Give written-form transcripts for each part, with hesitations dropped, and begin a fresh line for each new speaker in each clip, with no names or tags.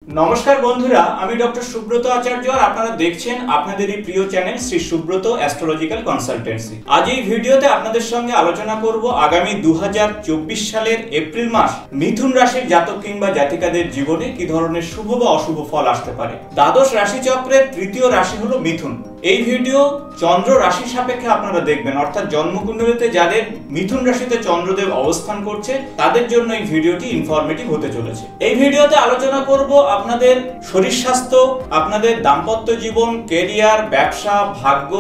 নমস্কার বন্ধুরা, আমি ডক্টর সুব্রত আচার্য আর আপনারা দেখছেন আপনাদেরই প্রিয় channel Shri Subrata astrological consultancy. আজ এই ভিডিওতে আপনাদের সঙ্গে আলোচনা করব আগামী 2024 সালের এপ্রিল মাস মিথুন রাশির জাতক কিংবা জাতিকাদের জীবনে কি ধরনের শুভ বা অশুভ ফল আসতে পারে। দ্বাদশ রাশিচক্রের তৃতীয় রাশি হলো মিথুন। এই ভিডিও চন্দ্র রাশি সাপেক্ষে আপনারা দেখবেন, অর্থাৎ জন্মকুণ্ডলিতে যাদের মিথুন রাশিতে চন্দ্রদেব অবস্থান করছে তাদের জন্য এই ভিডিওটি ইনফরমেটিভ হতে চলেছে। এই ভিডিওতে আলোচনা করব আপনাদের শরীর স্বাস্থ্য, আপনাদের দাম্পত্য জীবন, ক্যারিয়ার, ব্যবসা, ভাগ্য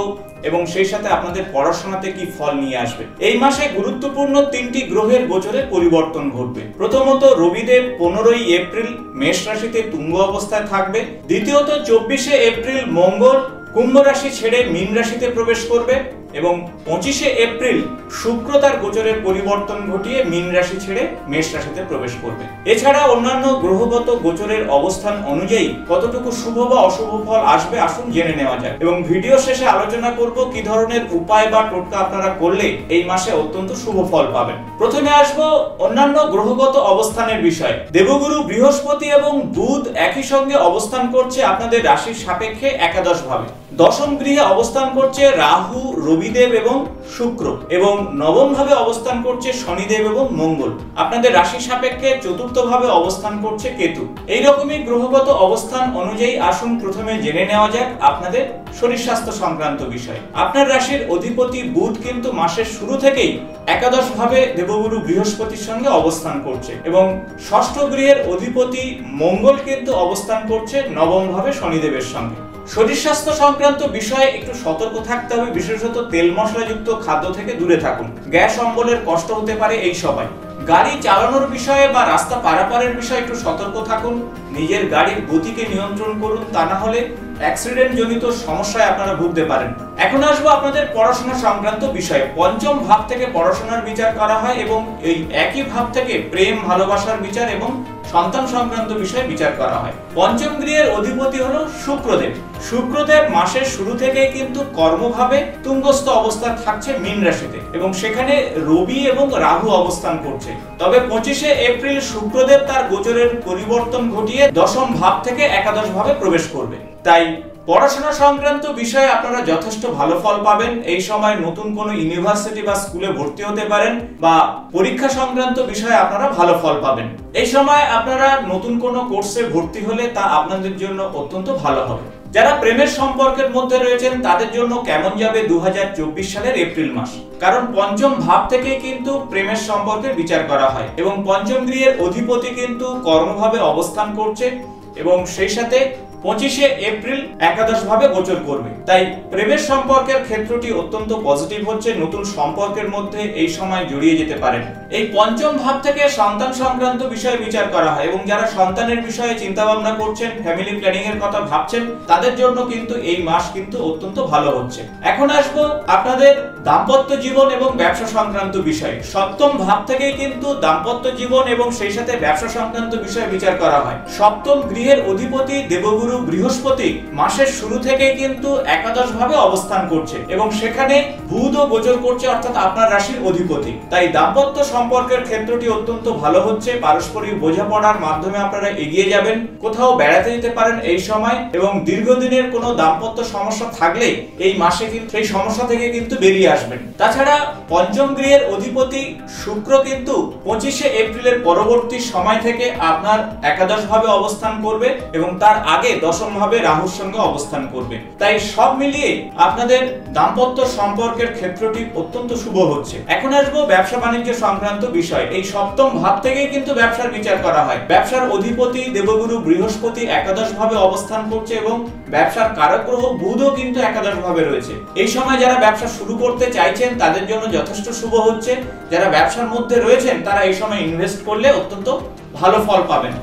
এবং সেই সাথে আপনাদের পড়াশোনাতে কি ফল নিয়ে আসবে। এই মাসে গুরুত্বপূর্ণ তিনটি গ্রহের গোচরে পরিবর্তন ঘটবে। প্রথমত রবিদেব 15ই এপ্রিল মেষ রাশিতে তুঙ্গ অবস্থায় থাকবে। দ্বিতীয়ত 24শে এপ্রিল মঙ্গল কুম্ভ রাশি ছেড়ে মীন রাশিতে প্রবেশ করবে এবং 25শে এপ্রিল শুক্র তার গোচরের পরিবর্তন ঘটিয়ে মীন রাশি ছেড়ে মেষ রাশিতে প্রবেশ করবে। এছাড়া অন্যান্য গ্রহগত গোচরের অবস্থান অনুযায়ী কতটুকু শুভ বা অশুভ ফল আসবে আসুন জেনে নেওয়া যায় এবং ভিডিও শেষে আলোচনা করব কি ধরনের উপায় বা টোটকা আপনারা করলে এই মাসে অত্যন্ত শুভ ফল পাবেন। প্রথমে আসবো অন্যান্য গ্রহগত অবস্থানের বিষয়ে। দেবগুরু বৃহস্পতি এবং বুধ একই সঙ্গে অবস্থান করছে আপনাদের রাশির সাপেক্ষে একাদশ ভাবে। দশম গৃহে অবস্থান করছে রাহু, রবিদেব এবং শুক্র এবং নবম ভাবে অবস্থান করছে শনিদেব এবং মঙ্গল। আপনাদের রাশির সাপেক্ষে চতুর্থ ভাবে অবস্থান করছে কেতু। এইরকমই গ্রহগত অবস্থান অনুযায়ী আসুন প্রথমে জেনে নেওয়া যাক আপনাদের শরীর স্বাস্থ্য সংক্রান্ত বিষয়। আপনার রাশির অধিপতি বুধ কিন্তু মাসের শুরু থেকেই একাদশ ভাবে দেবগুরু বৃহস্পতির সঙ্গে অবস্থান করছে এবং ষষ্ঠ গৃহের অধিপতি মঙ্গল কিন্তু অবস্থান করছে নবম ভাবে শনিদেবের সঙ্গে। শরীর স্বাস্থ্য সংক্রান্ত বিষয়ে একটু সতর্ক থাকতে হবে, বিশেষত তেল মশলাযুক্ত খাদ্য থেকে দূরে থাকুন। গ্যাস অম্বলের কষ্ট হতে পারে এই সময়। গাড়ি চালানোর বিষয়ে বা রাস্তা পারাপারের বিষয়ে একটু সতর্ক থাকুন। নিজের গাড়ির গতিকে নিয়ন্ত্রণ করুন, তা না হলে অ্যাক্সিডেন্ট জনিত সমস্যায় আপনারা ভুগতে পারেন। এখন আসবো আপনাদের পড়াশোনা সংক্রান্ত বিষয়ে। পঞ্চম ভাব থেকে পড়াশোনার বিচার করা হয় এবং এই একই ভাব থেকে প্রেম, ভালোবাসার বিচার এবং সন্তান সংক্রান্ত বিষয়ে বিচার করা হয়। পঞ্চম গৃহের অধিপতি হলো শুক্রদেব। শুক্রদেব মাসের শুরু থেকে কিন্তু কর্মভাবে তুঙ্গস্থ অবস্থায় থাকছে মীন রাশিতে এবং সেখানে রবি এবং রাহু অবস্থান করছে। তবে 25শে এপ্রিল শুক্রদেব তার গোচরের পরিবর্তন ঘটিয়ে দশম ভাব থেকে একাদশ ভাবে প্রবেশ করবে। তাই পড়াশোনা সংক্রান্ত বিষয়ে আপনারা যথেষ্ট ভালো ফল পাবেন। এই সময় নতুন কোনো ইউনিভার্সিটি বা স্কুলে ভর্তি হতে পারেন বা পরীক্ষা সংক্রান্ত বিষয়ে আপনারা ভালো ফল পাবেন। এই সময় আপনারা নতুন কোনো কোর্সে ভর্তি হলে তা আপনাদের জন্য অত্যন্ত ভালো হবে। যারা প্রেমের সম্পর্কের মধ্যে রয়েছেন তাদের জন্য কেমন যাবে 2024 সালের এপ্রিল মাস, কারণ পঞ্চম ভাব থেকে কিন্তু প্রেমের সম্পর্কের বিচার করা হয় এবং পঞ্চম গৃহের অধিপতি কিন্তু কর্মভাবে অবস্থান করছে এবং সেই সাথে 25শে এপ্রিল একাদশ ভাবে গোচর করবে। তাই প্রেমের সম্পর্কের ক্ষেত্রটি অত্যন্ত পজিটিভ হচ্ছে। নতুন সম্পর্কের মধ্যে এই সময় জড়িয়ে যেতে পারেন। এই পঞ্চম ভাব থেকে সন্তান সংক্রান্ত বিষয়ে বিচার করা হয় এবং যারা সন্তানের বিষয়ে চিন্তা ভাবনা করছেন, ফ্যামিলি প্ল্যানিং এর কথা ভাবছেন, তাদের জন্য কিন্তু এই মাস কিন্তু অত্যন্ত ভালো হচ্ছে। এখন আসবো আপনাদের দাম্পত্য জীবন এবং ব্যবসা সংক্রান্ত বিষয়ে। সপ্তম ভাব থেকেই কিন্তু দাম্পত্য জীবন এবং সেই সাথে ব্যবসা সংক্রান্ত বিষয়ে বিচার করা হয়। সপ্তম গৃহের অধিপতি দেবগুরু বৃহস্পতি মাসের শুরু থেকে কিন্তু একাদশ ভাবে অবস্থান করছে এবং সেখানে বুধও গোচর করছে, অর্থাৎ আপনার রাশির অধিপতি। তাই দাম্পত্য সম্পর্কের ক্ষেত্রটি অত্যন্ত ভালো হচ্ছে। পারস্পরিক বোঝাপড়ার মাধ্যমে আপনারা এগিয়ে যাবেন। কোথাও বেড়াতে যেতে পারেন এই সময় এবং দীর্ঘদিনের কোনো দাম্পত্য সমস্যা থাকলে এই মাসে কিন্তু সেই সমস্যা থেকে কিন্তু বেরিয়ে আসবেন। তাছাড়া পঞ্চম গৃহের অধিপতি শুক্র কিন্তু 25শে এপ্রিলের পরবর্তী সময় থেকে আপনার একাদশ ভাবে অবস্থান করবে এবং তার আগে দশম ভাবে রাহুর সঙ্গে অবস্থান করবে। তাই সব মিলিয়ে আপনাদের দাম্পত্য সম্পর্কের ক্ষেত্রটি অত্যন্ত শুভ হচ্ছে। এখন আসবো ব্যবসা বাণিজ্য সংক্রান্ত বিষয়। এই সপ্তম ভাব থেকেই কিন্তু ব্যবসার বিচার করা হয়। ব্যবসার অধিপতি দেবগুরু বৃহস্পতি একাদশ ভাবে অবস্থান করছে এবং ব্যবসার কারক গ্রহ বুধও কিন্তু একাদশ ভাবে রয়েছে। এই সময় যারা ব্যবসা শুরু করতে চাইছেন তাদের জন্য যথেষ্ট শুভ হচ্ছে। যারা ব্যবসার মধ্যে রয়েছেন তারা এই সময় ইনভেস্ট করলে অত্যন্ত ভালো ফল পাবেন।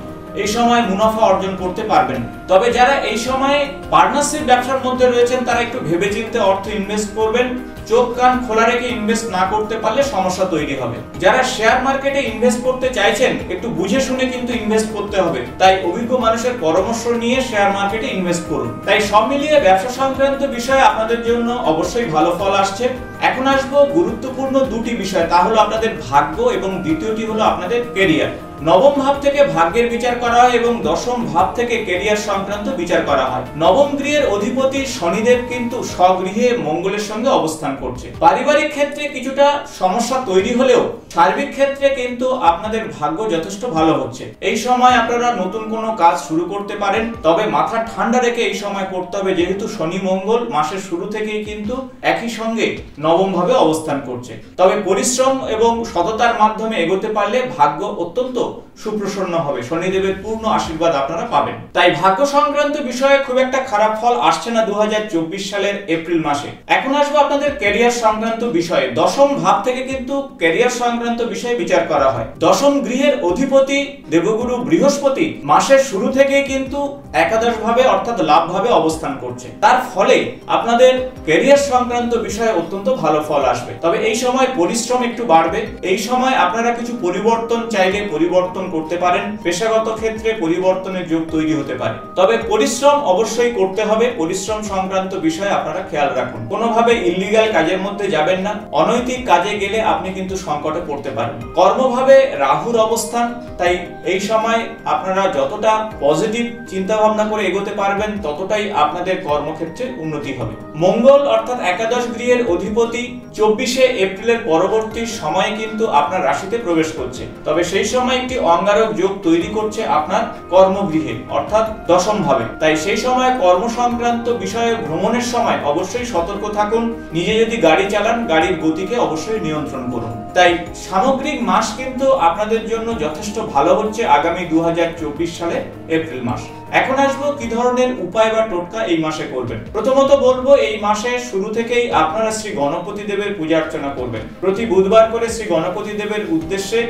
এই সময় মুনাফা অর্জন করতে পারবেন। তবে যারা এই সময়ে পার্টনারশিপ ব্যবসার মধ্যে রয়েছেন তারা একটু ভেবেচিন্তে অর্থ ইনভেস্ট করবেন। চোখ কান খোলা রেখে ইনভেস্ট না করতে পারলে সমস্যা তৈরি হবে। যারা শেয়ার মার্কেটে ইনভেস্ট করতে চাইছেন একটু বুঝে শুনে কিন্তু ইনভেস্ট করতে হবে। তাই অভিজ্ঞ মানুষের পরামর্শ নিয়ে শেয়ার মার্কেটে ইনভেস্ট করুন। তাই সব মিলিয়ে ব্যবসা সংক্রান্ত বিষয়ে আপনাদের জন্য অবশ্যই ভালো ফল আসছে। এখন আসবো গুরুত্বপূর্ণ দুটি বিষয়, তা হলো আপনাদের ভাগ্য এবং দ্বিতীয়টি হলো আপনাদের ক্যারিয়ার। নবম ভাব থেকে ভাগ্যের বিচার করা হয় এবং দশম ভাব থেকে ক্যারিয়ার সংক্রান্ত বিচার করা হয়। নবম গৃহের অধিপতি শনিদেব কিন্তু স্বগৃহে মঙ্গলের সঙ্গে অবস্থান করছে। পারিবারিক ক্ষেত্রে কিছুটা সমস্যা তৈরি হলেও সার্বিক ক্ষেত্রে কিন্তু আপনাদের ভাগ্য যথেষ্ট ভালো হচ্ছে। এই সময় আপনারা নতুন কোনো কাজ শুরু করতে পারেন, তবে মাথা ঠান্ডা রেখে এই সময় করতে হবে, যেহেতু শনি মঙ্গল মাসের শুরু থেকেই কিন্তু একই সঙ্গে নবম ভাবে অবস্থান করছে। তবে পরিশ্রম এবং সততার মাধ্যমে এগোতে পারলে ভাগ্য অত্যন্ত সুপ্রসন্ন হবে, শনিদেবের পূর্ণ আশীর্বাদ আপনারা পাবেন। তাই ভাগ্য সংক্রান্ত বিষয়ে খুব একটা খারাপ ফল আসছে না 2024 সালের এপ্রিল মাসে। এখন আসবো আপনাদের ক্যারিয়ার সংক্রান্ত বিষয়ে। দশম ভাব থেকে কিন্তু ক্যারিয়ার সংক্রান্ত বিষয়ে বিচার করা হয়। দশম গৃহের অধিপতি দেবগুরু বৃহস্পতি মাসের শুরু থেকেই কিন্তু একাদশ ভাবে অর্থাৎ লাভ ভাবে অবস্থান করছে। তার ফলে আপনাদের ক্যারিয়ার সংক্রান্ত বিষয়ে অত্যন্ত ভালো ফল আসবে। তবে এই সময় পরিশ্রম একটু বাড়বে। এই সময় আপনারা কিছু পরিবর্তন চাইলে পরিবর্তন করতে পারেন, পেশাগত ক্ষেত্রে পরিবর্তনের যোগ তৈরি হতে পারে। তবে পরিশ্রম অবশ্যই করতে হবে। পরিশ্রম সংক্রান্ত বিষয়ে আপনারা খেয়াল রাখুন, কোনোভাবে ইল্লিগাল কাজের মধ্যে যাবেন না। অনৈতিক কাজে গেলে আপনি কিন্তু সংকটে পড়তে পারেন। কর্মভাবে রাহুর অবস্থান, তাই এই সময় আপনারা যতটা পজিটিভ চিন্তা ভাবনা করে এগোতে পারবেন ততটাই আপনাদের কর্মক্ষেত্রে উন্নতি হবে। মঙ্গল অর্থাৎ একাদশ গৃহের অধিপতি 24শে এপ্রিলের পরবর্তী সময়ে কিন্তু আপনার রাশিতে প্রবেশ করছে। তবে সেই সময় একটি অঙ্গারক যোগ তৈরি করছে আপনার কর্মগৃহে অর্থাৎ দশম ভাবে। তাই সেই সময় কর্ম সংক্রান্ত বিষয়ে ভ্রমণের সময় অবশ্যই সতর্ক থাকুন। নিজে যদি গাড়ি চালান, গাড়ির গতিকে অবশ্যই নিয়ন্ত্রণ করুন। তাই সামগ্রিক মাস কিন্তু আপনাদের জন্য যথেষ্ট ভালো হচ্ছে আগামী 2024 সালে এপ্রিল মাস। এখন আসবো কি ধরনের উপায় বা টোটকা এই মাসে করবেন। প্রথমত বলবো, এই মাসে শুরু থেকেই আপনারা শ্রী গণপতি দেবের পূজা অর্চনা করবেন। প্রতি বুধবার করে শ্রী গণপতি দেবের উদ্দেশ্যে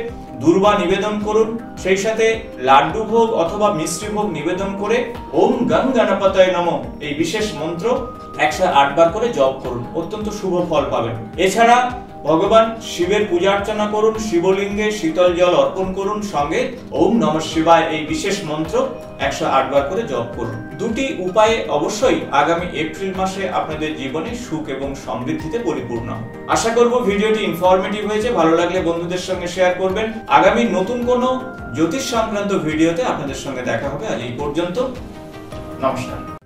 দুর্বা নিবেদন করুন। সেই সাথে লাড্ডু ভোগ অথবা মিষ্টি ভোগ নিবেদন করে ওম গং গণপতয়ে নমঃ এই বিশেষ মন্ত্র 108 বার করে জপ করুন, অত্যন্ত শুভ ফল পাবেন। এছাড়া ভগবান শিবের পূজা অর্চনা করুন, শিবলিঙ্গে শীতল জল অর্পণ করুন, সঙ্গে ওম নমঃ শিবায় এই বিশেষ মন্ত্র 108 বার করে জপ করুন। দুটি উপায়ে অবশ্যই আগামী এপ্রিল মাসে আপনাদের জীবনে সুখ এবং সমৃদ্ধিতে পরিপূর্ণ। আশা করব ভিডিওটি ইনফরমেটিভ হয়েছে। ভালো লাগলে বন্ধুদের সঙ্গে শেয়ার করবেন। আগামী নতুন কোনো জ্যোতিষ সংক্রান্ত ভিডিওতে আপনাদের সঙ্গে দেখা হবে। আজ এই পর্যন্ত, নমস্কার।